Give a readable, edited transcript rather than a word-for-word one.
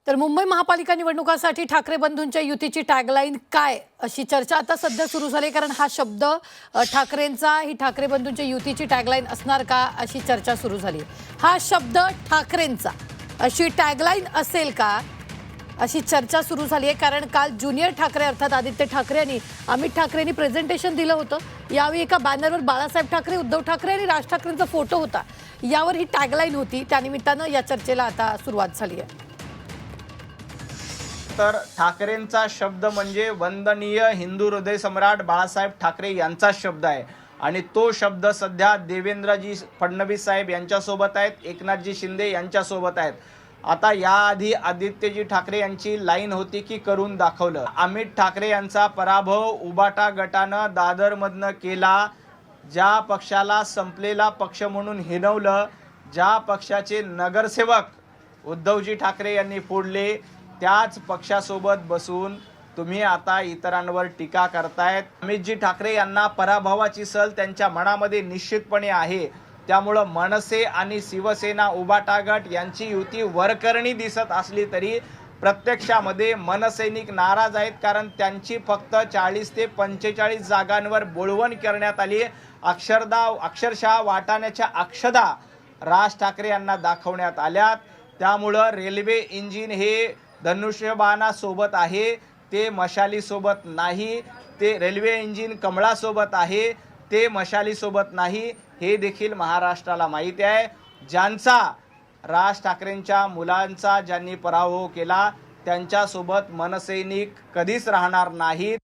तर मुंबई महापालिका निवडणुकांसाठी ठाकरे बंधूंच्या युतीची टॅगलाईन काय अशी चर्चा आता सध्या सुरू झाली, कारण हा शब्द ठाकरेंचा ही ठाकरे बंधूंच्या युतीची टॅगलाईन असणार का अशी चर्चा सुरू झाली। हा शब्द ठाकरेंचा अशी टॅगलाईन असेल का अशी चर्चा सुरू झाली आहे, कारण काल ज्युनियर ठाकरे अर्थात आदित्य ठाकरे यांनी अमित ठाकरेंनी प्रेझेंटेशन दिलं होतं। यावेळी एका बॅनरवर बाळासाहेब ठाकरे, उद्धव ठाकरे आणि राज ठाकरेंचा फोटो होता, यावर ही टॅगलाईन होती। त्यानिमित्तानं या चर्चेला आता सुरुवात झाली आहे। तर ठाकरेंचा शब्द म्हणजे वंदनीय हिंदू हृदय सम्राट बाळासाहेब ठाकरे यांचा शब्द आहे आणि तो शब्द सध्या देवेंद्रजी फडणवीस साहेब यांच्यासोबत आहेत, एकनाथजी शिंदे यांच्यासोबत आहेत। आता याआधी आदित्यजी ठाकरे यांची लाईन होती की करून दाखवलं। अमित ठाकरे यांचा पराभव उबाटा गटानं दादरमधनं केला। ज्या पक्षाला संपलेला पक्ष म्हणून हिणवलं, ज्या पक्षाचे नगरसेवक उद्धवजी ठाकरे यांनी फोडले, त्याच पक्षासोबत बसून तुम्ही आता इतरांवर टीका करतायत। अमितजी ठाकरे यांना पराभवाची सल त्यांच्या मनामध्ये निश्चितपणे आहे। त्यामुळे मनसे आणि शिवसेना उबाटा गट यांची युती वरकरणी दिसत असली तरी प्रत्यक्षामध्ये मनसैनिक नाराज आहेत, कारण त्यांची फक्त 40 ते 45 जागांवर बोळवण करण्यात आली। अक्षरशः वाटाण्याच्या अक्षदा राज ठाकरे यांना दाखवण्यात आल्यात। त्यामुळे रेल्वे इंजिन हे धनुष्यबाणा सोबत आहे, ते मशाली सोबत नाही। ते रेल्वे इंजिन कमळा सोबत आहे, ते मशाली सोबत नाही, हे देखील महाराष्ट्राला माहिती आहे। ज्यांचा राज ठाकरेंच्या मुलांचा ज्यांनी पराभव केला त्यांच्यासोबत मनसैनिक कधीच राहणार नाहीत।